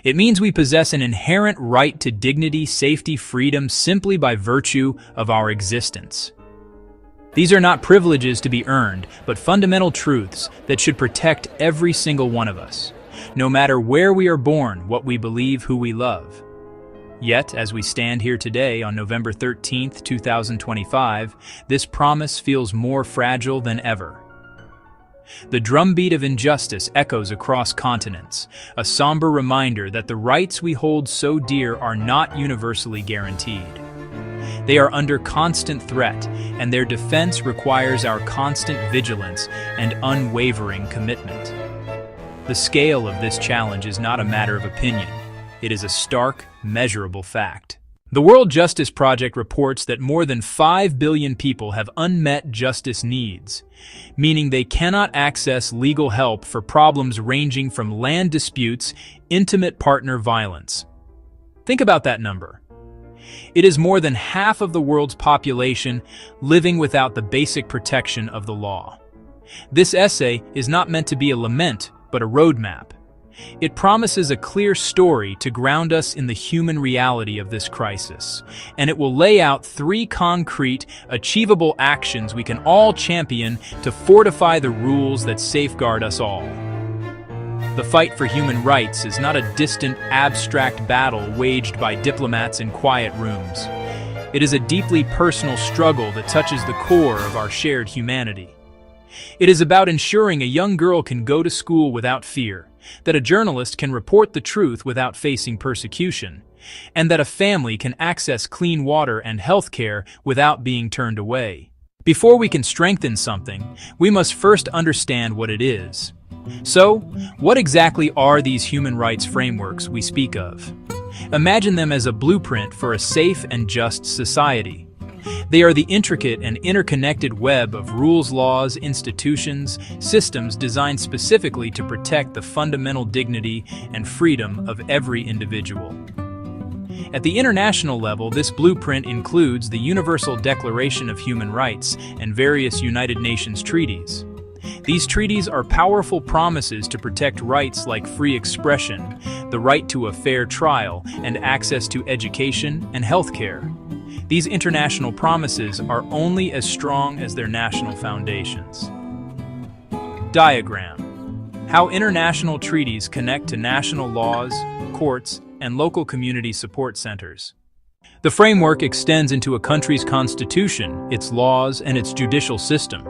It means we possess an inherent right to dignity, safety, freedom simply by virtue of our existence. These are not privileges to be earned, but fundamental truths that should protect every single one of us, no matter where we are born, what we believe, who we love. Yet, as we stand here today on November 13th, 2025, this promise feels more fragile than ever. The drumbeat of injustice echoes across continents, a somber reminder that the rights we hold so dear are not universally guaranteed. They are under constant threat, and their defense requires our constant vigilance and unwavering commitment. The scale of this challenge is not a matter of opinion. It is a stark, measurable fact. The World Justice Project reports that more than 5 billion people have unmet justice needs, meaning they cannot access legal help for problems ranging from land disputes, intimate partner violence. Think about that number. It is more than half of the world's population living without the basic protection of the law. This essay is not meant to be a lament, but a roadmap. It promises a clear story to ground us in the human reality of this crisis, and it will lay out 3 concrete, achievable actions we can all champion to fortify the rules that safeguard us all. The fight for human rights is not a distant, abstract battle waged by diplomats in quiet rooms. It is a deeply personal struggle that touches the core of our shared humanity. It is about ensuring a young girl can go to school without fear, that a journalist can report the truth without facing persecution, and that a family can access clean water and health care without being turned away. Before we can strengthen something, we must first understand what it is. So, what exactly are these human rights frameworks we speak of? Imagine them as a blueprint for a safe and just society. They are the intricate and interconnected web of rules, laws, institutions, systems designed specifically to protect the fundamental dignity and freedom of every individual. At the international level, this blueprint includes the Universal Declaration of Human Rights and various United Nations treaties. These treaties are powerful promises to protect rights like free expression, the right to a fair trial, and access to education and health care. These international promises are only as strong as their national foundations. Diagram: how international treaties connect to national laws, courts, and local community support centers. The framework extends into a country's constitution, its laws, and its judicial system.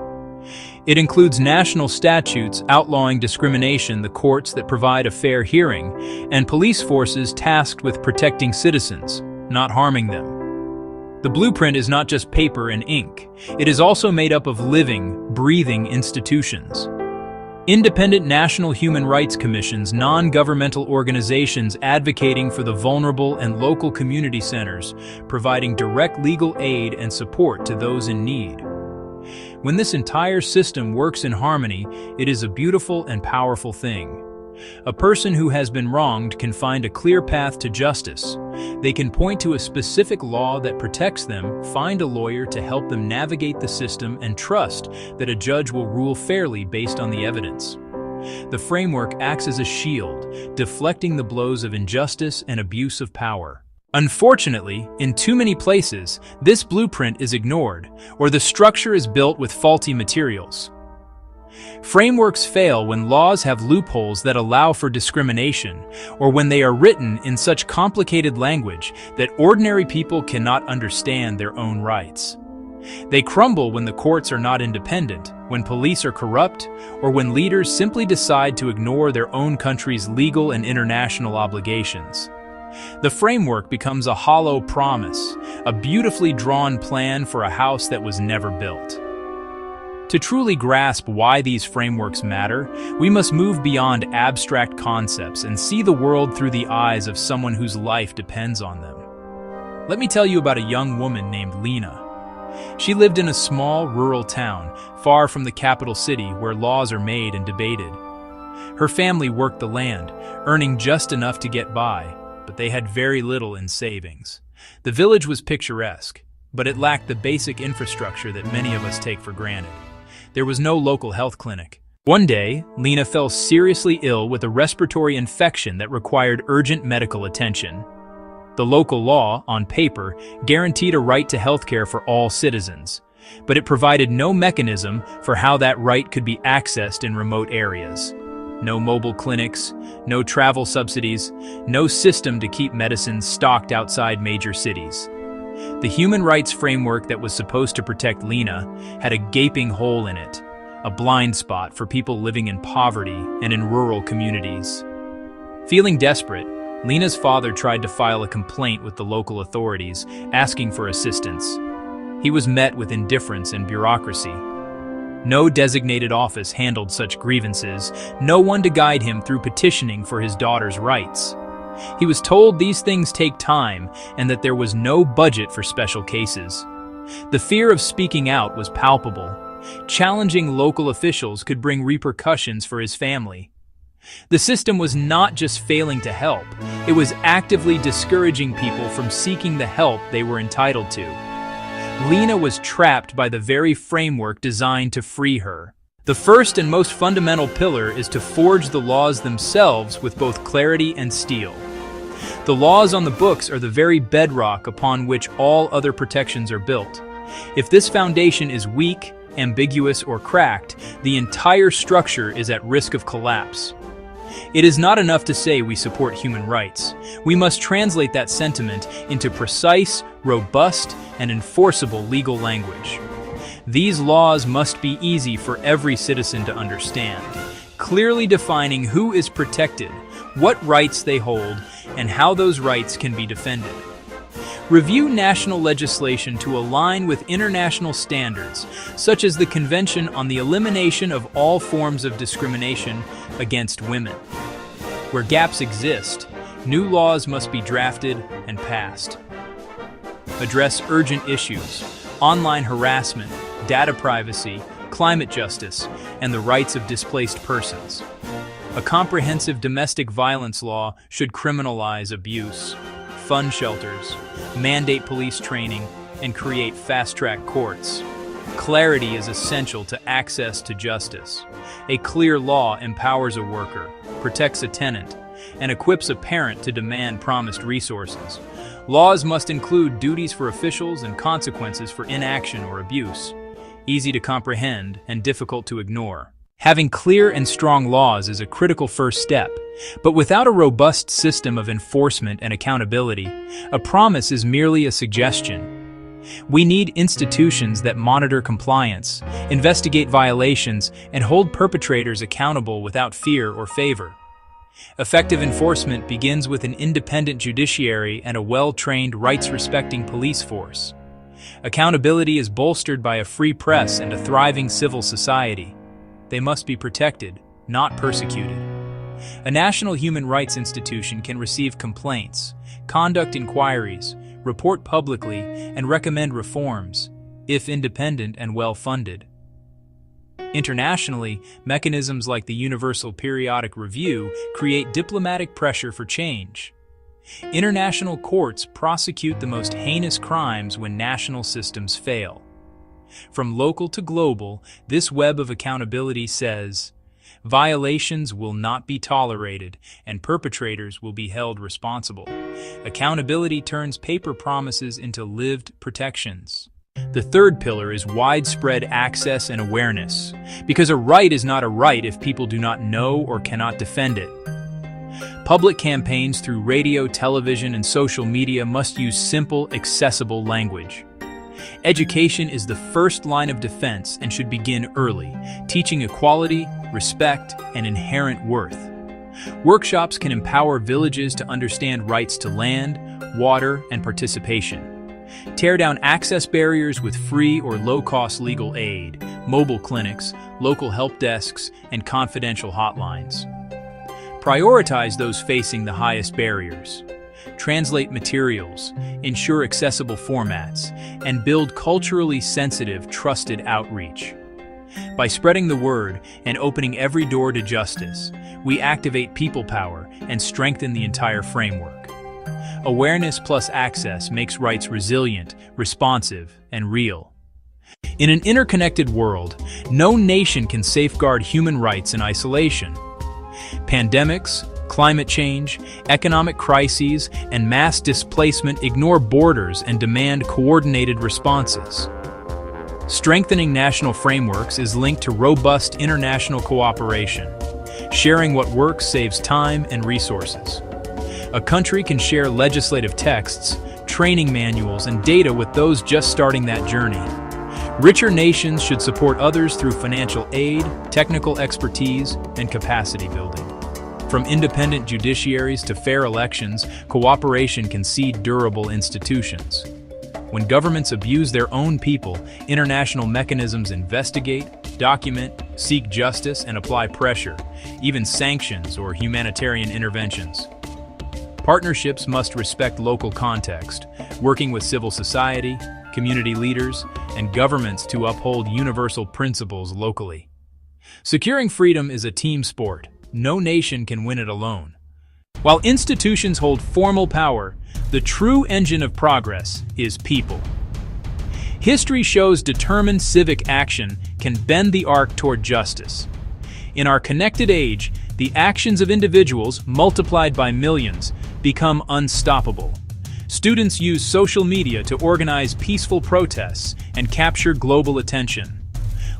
It includes national statutes outlawing discrimination, the courts that provide a fair hearing, and police forces tasked with protecting citizens, not harming them. The blueprint is not just paper and ink. It is also made up of living, breathing institutions. Independent national human rights commissions, non-governmental organizations advocating for the vulnerable, and local community centers, providing direct legal aid and support to those in need. When this entire system works in harmony, it is a beautiful and powerful thing. A person who has been wronged can find a clear path to justice. They can point to a specific law that protects them, find a lawyer to help them navigate the system, and trust that a judge will rule fairly based on the evidence. The framework acts as a shield, deflecting the blows of injustice and abuse of power. Unfortunately, in too many places, this blueprint is ignored, or the structure is built with faulty materials. Frameworks fail when laws have loopholes that allow for discrimination, or when they are written in such complicated language that ordinary people cannot understand their own rights. They crumble when the courts are not independent, when police are corrupt, or when leaders simply decide to ignore their own country's legal and international obligations. The framework becomes a hollow promise, a beautifully drawn plan for a house that was never built. To truly grasp why these frameworks matter, we must move beyond abstract concepts and see the world through the eyes of someone whose life depends on them. Let me tell you about a young woman named Lena. She lived in a small, rural town, far from the capital city where laws are made and debated. Her family worked the land, earning just enough to get by, but they had very little in savings. The village was picturesque, but it lacked the basic infrastructure that many of us take for granted. There was no local health clinic, One day, Lena fell seriously ill with a respiratory infection that required urgent medical attention. The local law, on paper, guaranteed a right to healthcare for all citizens, but it provided no mechanism for how that right could be accessed in remote areas. No mobile clinics, no travel subsidies, no system to keep medicines stocked outside major cities. The human rights framework that was supposed to protect Lena had a gaping hole in it, a blind spot for people living in poverty and in rural communities. Feeling desperate, Lena's father tried to file a complaint with the local authorities, asking for assistance. He was met with indifference and bureaucracy. No designated office handled such grievances, no one to guide him through petitioning for his daughter's rights. He was told these things take time and that there was no budget for special cases. The fear of speaking out was palpable. Challenging local officials could bring repercussions for his family. The system was not just failing to help, it was actively discouraging people from seeking the help they were entitled to. Lena was trapped by the very framework designed to free her. The first and most fundamental pillar is to forge the laws themselves with both clarity and steel. The laws on the books are the very bedrock upon which all other protections are built. If this foundation is weak, ambiguous, or cracked, the entire structure is at risk of collapse. It is not enough to say we support human rights. We must translate that sentiment into precise, robust, and enforceable legal language. These laws must be easy for every citizen to understand, clearly defining who is protected, what rights they hold, and how those rights can be defended. Review national legislation to align with international standards, such as the Convention on the Elimination of All Forms of Discrimination Against Women. Where gaps exist, new laws must be drafted and passed. Address urgent issues: online harassment, data privacy, climate justice, and the rights of displaced persons. A comprehensive domestic violence law should criminalize abuse, fund shelters, mandate police training, and create fast-track courts. Clarity is essential to access to justice. A clear law empowers a worker, protects a tenant, and equips a parent to demand promised resources. Laws must include duties for officials and consequences for inaction or abuse. Easy to comprehend and difficult to ignore. Having clear and strong laws is a critical first step, but without a robust system of enforcement and accountability, a promise is merely a suggestion. We need institutions that monitor compliance, investigate violations, and hold perpetrators accountable without fear or favor. Effective enforcement begins with an independent judiciary and a well-trained, rights-respecting police force. Accountability is bolstered by a free press and a thriving civil society. They must be protected, not persecuted. A national human rights institution can receive complaints, conduct inquiries, report publicly, and recommend reforms, if independent and well-funded. Internationally, mechanisms like the Universal Periodic Review create diplomatic pressure for change. International courts prosecute the most heinous crimes when national systems fail. From local to global, this web of accountability says, violations will not be tolerated and perpetrators will be held responsible. Accountability turns paper promises into lived protections. The third pillar is widespread access and awareness, because a right is not a right if people do not know or cannot defend it. Public campaigns through radio, television, and social media must use simple, accessible language. Education is the first line of defense and should begin early, teaching equality, respect, and inherent worth. Workshops can empower villages to understand rights to land, water, and participation. Tear down access barriers with free or low-cost legal aid, mobile clinics, local help desks, and confidential hotlines. Prioritize those facing the highest barriers. Translate materials, ensure accessible formats, and build culturally sensitive, trusted outreach. By spreading the word and opening every door to justice, we activate people power and strengthen the entire framework. Awareness plus access makes rights resilient, responsive, and real. In an interconnected world, no nation can safeguard human rights in isolation. Pandemics, climate change, economic crises, and mass displacement ignore borders and demand coordinated responses. Strengthening national frameworks is linked to robust international cooperation. Sharing what works saves time and resources. A country can share legislative texts, training manuals, and data with those just starting that journey. Richer nations should support others through financial aid, technical expertise, and capacity building. From independent judiciaries to fair elections, cooperation can seed durable institutions. When governments abuse their own people, international mechanisms investigate, document, seek justice, and apply pressure, even sanctions or humanitarian interventions. Partnerships must respect local context, working with civil society, community leaders, and governments to uphold universal principles locally. Securing freedom is a team sport. No nation can win it alone. While institutions hold formal power, the true engine of progress is people. History shows determined civic action can bend the arc toward justice. In our connected age, the actions of individuals, multiplied by millions, become unstoppable. Students use social media to organize peaceful protests and capture global attention.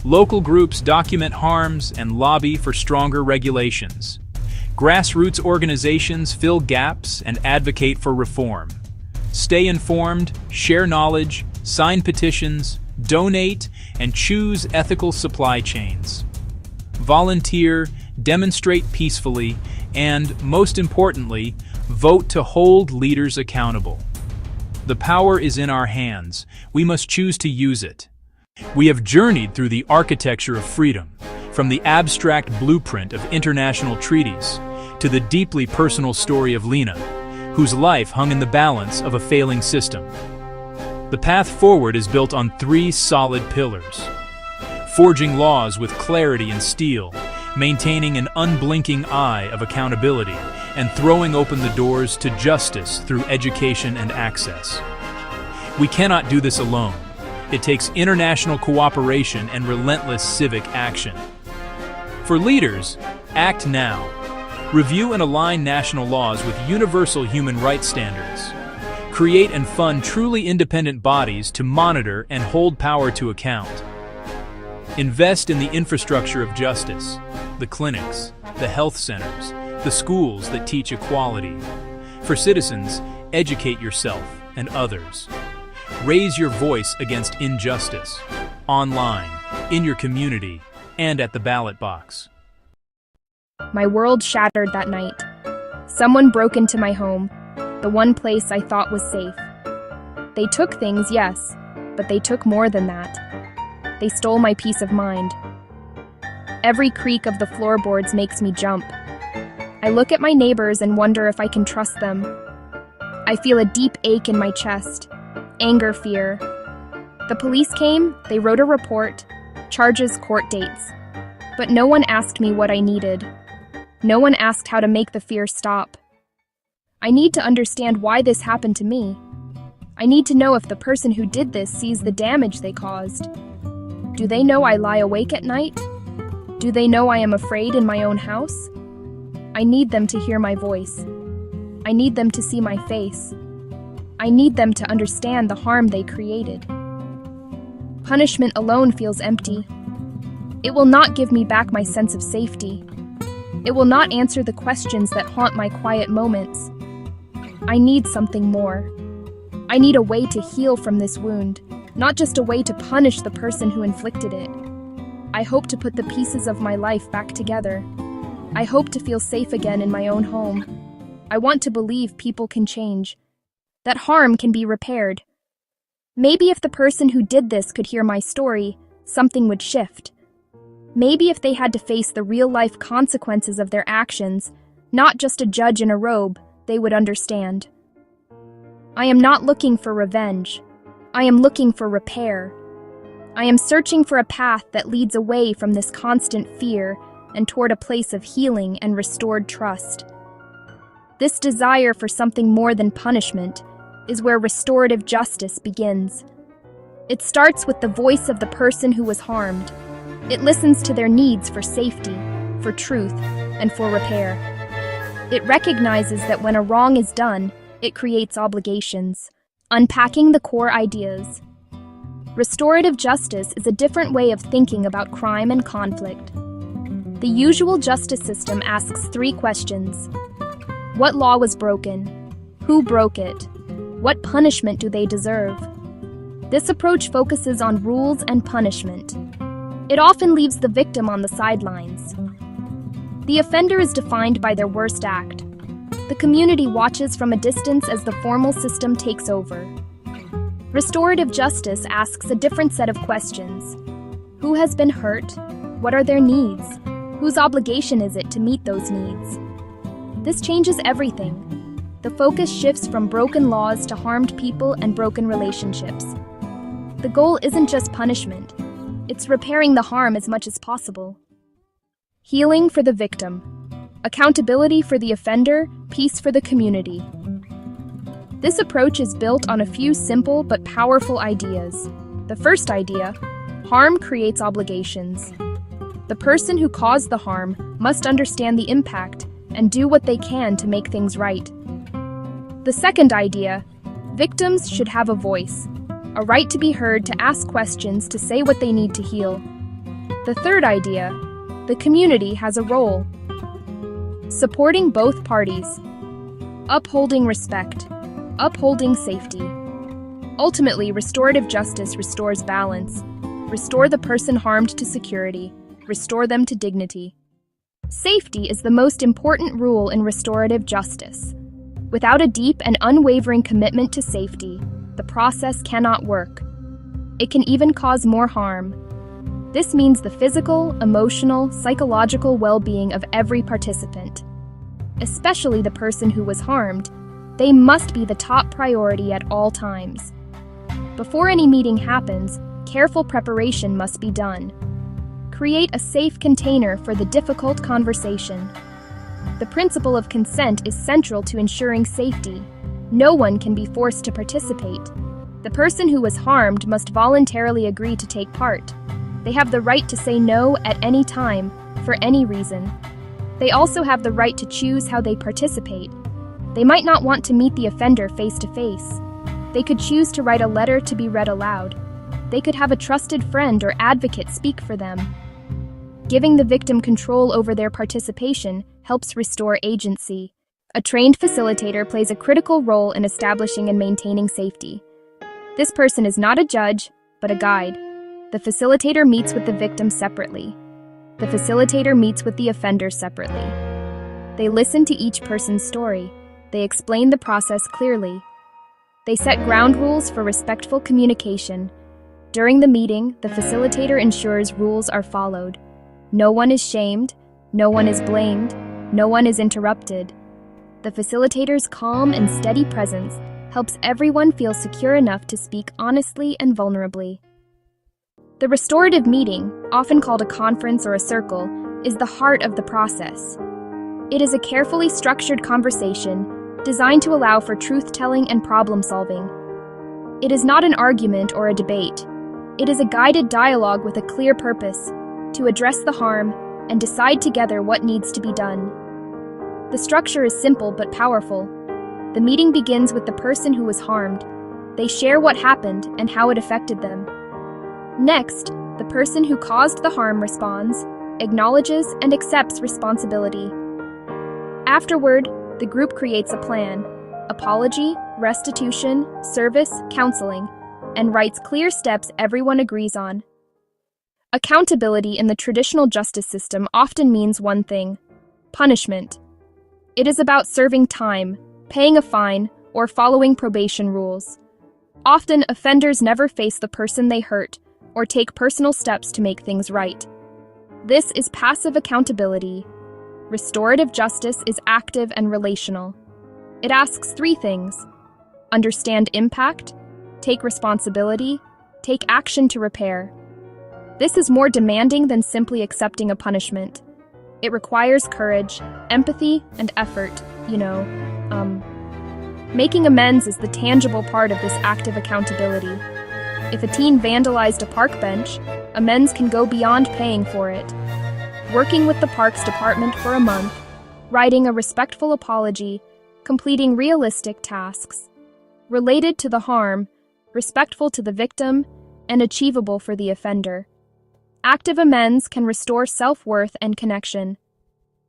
Local groups document harms and lobby for stronger regulations. Grassroots organizations fill gaps and advocate for reform. Stay informed, share knowledge, sign petitions, donate, and choose ethical supply chains. Volunteer, demonstrate peacefully, and, most importantly, vote to hold leaders accountable. The power is in our hands. We must choose to use it. We have journeyed through the architecture of freedom, from the abstract blueprint of international treaties to the deeply personal story of Lena, whose life hung in the balance of a failing system. The path forward is built on three solid pillars: forging laws with clarity and steel, maintaining an unblinking eye of accountability, and throwing open the doors to justice through education and access. We cannot do this alone. It takes international cooperation and relentless civic action. For leaders, act now. Review and align national laws with universal human rights standards. Create and fund truly independent bodies to monitor and hold power to account. Invest in the infrastructure of justice, the clinics, the health centers, the schools that teach equality. For citizens, educate yourself and others. Raise your voice against injustice, online, in your community, and at the ballot box. My world shattered that night. Someone broke into my home, the one place I thought was safe. They took things, yes, but they took more than that. They stole my peace of mind. Every creak of the floorboards makes me jump. I look at my neighbors and wonder if I can trust them. I feel a deep ache in my chest, anger, fear. The police came, they wrote a report, charges, court dates. But no one asked me what I needed. No one asked how to make the fear stop. I need to understand why this happened to me. I need to know if the person who did this sees the damage they caused. Do they know I lie awake at night? Do they know I am afraid in my own house? I need them to hear my voice. I need them to see my face. I need them to understand the harm they created. Punishment alone feels empty. It will not give me back my sense of safety. It will not answer the questions that haunt my quiet moments. I need something more. I need a way to heal from this wound, not just a way to punish the person who inflicted it. I hope to put the pieces of my life back together. I hope to feel safe again in my own home. I want to believe people can change, that harm can be repaired. Maybe if the person who did this could hear my story, something would shift. Maybe if they had to face the real-life consequences of their actions, not just a judge in a robe, they would understand. I am not looking for revenge. I am looking for repair. I am searching for a path that leads away from this constant fear and toward a place of healing and restored trust. This desire for something more than punishment is where restorative justice begins. It starts with the voice of the person who was harmed. It listens to their needs for safety, for truth, and for repair. It recognizes that when a wrong is done, it creates obligations, unpacking the core ideas. Restorative justice is a different way of thinking about crime and conflict. The usual justice system asks 3 questions. What law was broken? Who broke it? What punishment do they deserve? This approach focuses on rules and punishment. It often leaves the victim on the sidelines. The offender is defined by their worst act. The community watches from a distance as the formal system takes over. Restorative justice asks a different set of questions. Who has been hurt? What are their needs? Whose obligation is it to meet those needs? This changes everything. The focus shifts from broken laws to harmed people and broken relationships. The goal isn't just punishment. It's repairing the harm as much as possible. Healing for the victim. Accountability for the offender, peace for the community. This approach is built on a few simple but powerful ideas. The first idea: harm creates obligations. The person who caused the harm must understand the impact and do what they can to make things right. The second idea: victims should have a voice, a right to be heard, to ask questions, to say what they need to heal. The third idea: the community has a role. Supporting both parties. Upholding respect. Upholding safety. Ultimately, restorative justice restores balance. Restore the person harmed to security. Restore them to dignity. Safety is the most important rule in restorative justice. Without a deep and unwavering commitment to safety, the process cannot work. It can even cause more harm. This means the physical, emotional, psychological well-being of every participant, especially the person who was harmed. They must be the top priority at all times. Before any meeting happens, careful preparation must be done. Create a safe container for the difficult conversation. The principle of consent is central to ensuring safety. No one can be forced to participate. The person who was harmed must voluntarily agree to take part. They have the right to say no at any time, for any reason. They also have the right to choose how they participate. They might not want to meet the offender face to face. They could choose to write a letter to be read aloud. They could have a trusted friend or advocate speak for them. Giving the victim control over their participation helps restore agency. A trained facilitator plays a critical role in establishing and maintaining safety. This person is not a judge, but a guide. The facilitator meets with the victim separately. The facilitator meets with the offender separately. They listen to each person's story. They explain the process clearly. They set ground rules for respectful communication. During the meeting, the facilitator ensures rules are followed. No one is shamed, no one is blamed, no one is interrupted. The facilitator's calm and steady presence helps everyone feel secure enough to speak honestly and vulnerably. The restorative meeting, often called a conference or a circle, is the heart of the process. It is a carefully structured conversation designed to allow for truth-telling and problem-solving. It is not an argument or a debate. It is a guided dialogue with a clear purpose: to address the harm and decide together what needs to be done. The structure is simple but powerful. The meeting begins with the person who was harmed. They share what happened and how it affected them. Next, the person who caused the harm responds, acknowledges, and accepts responsibility. Afterward, the group creates a plan: apology, restitution, service, counseling, and writes clear steps everyone agrees on. Accountability in the traditional justice system often means one thing: punishment. It is about serving time, paying a fine, or following probation rules. Often, offenders never face the person they hurt or take personal steps to make things right. This is passive accountability. Restorative justice is active and relational. It asks 3 things: understand impact, take responsibility, take action to repair. This is more demanding than simply accepting a punishment. It requires courage, empathy, and effort, Making amends is the tangible part of this active accountability. If a teen vandalized a park bench, amends can go beyond paying for it. Working with the parks department for a month, writing a respectful apology, completing realistic tasks, related to the harm, respectful to the victim, and achievable for the offender. Active amends can restore self-worth and connection.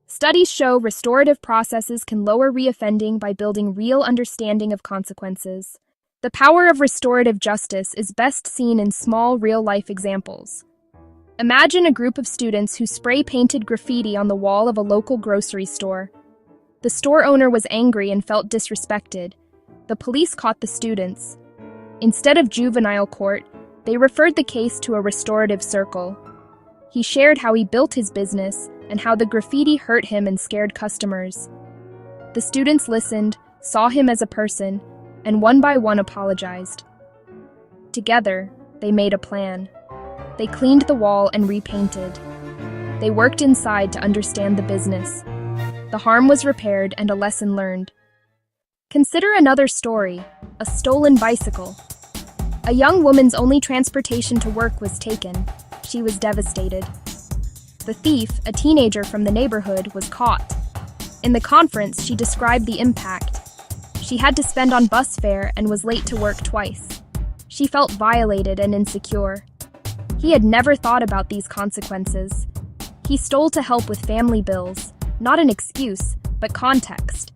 Studies show restorative processes can lower reoffending by building real understanding of consequences. The power of restorative justice is best seen in small, real-life examples. Imagine a group of students who spray-painted graffiti on the wall of a local grocery store. The store owner was angry and felt disrespected. The police caught the students. Instead of juvenile court, they referred the case to a restorative circle. He shared how he built his business and how the graffiti hurt him and scared customers. The students listened, saw him as a person, and one by one apologized. Together, they made a plan. They cleaned the wall and repainted. They worked inside to understand the business. The harm was repaired and a lesson learned. Consider another story, a stolen bicycle. A young woman's only transportation to work was taken. She was devastated. The thief, a teenager from the neighborhood, was caught. In the conference, she described the impact. She had to spend on bus fare and was late to work twice. She felt violated and insecure. He had never thought about these consequences. He stole to help with family bills, not an excuse, but context.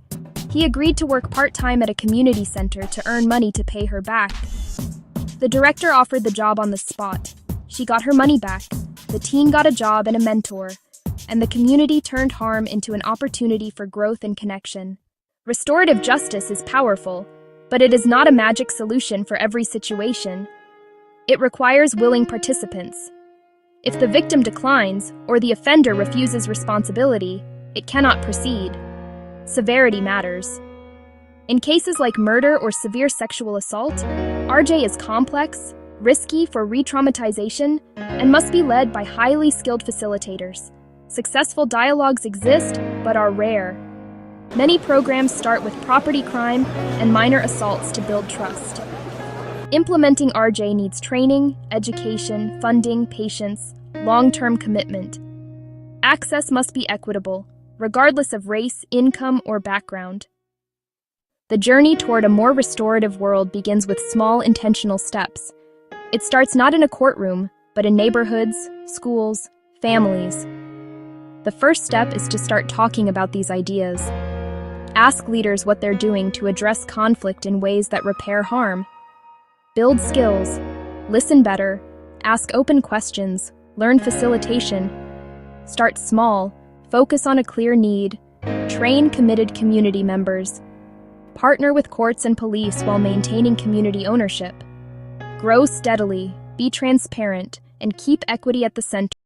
He agreed to work part-time at a community center to earn money to pay her back. The director offered the job on the spot. She got her money back, the teen got a job and a mentor, and the community turned harm into an opportunity for growth and connection. Restorative justice is powerful, but it is not a magic solution for every situation. It requires willing participants. If the victim declines or the offender refuses responsibility, it cannot proceed. Severity matters. In cases like murder or severe sexual assault, RJ is complex, risky for re-traumatization, and must be led by highly skilled facilitators. Successful dialogues exist, but are rare. Many programs start with property crime and minor assaults to build trust. Implementing RJ needs training, education, funding, patience, long-term commitment. Access must be equitable, regardless of race, income, or background. The journey toward a more restorative world begins with small, intentional steps. It starts not in a courtroom, but in neighborhoods, schools, families. The first step is to start talking about these ideas. Ask leaders what they're doing to address conflict in ways that repair harm. Build skills, listen better, ask open questions, learn facilitation. Start small, focus on a clear need, train committed community members. Partner with courts and police while maintaining community ownership. Grow steadily, be transparent, and keep equity at the center.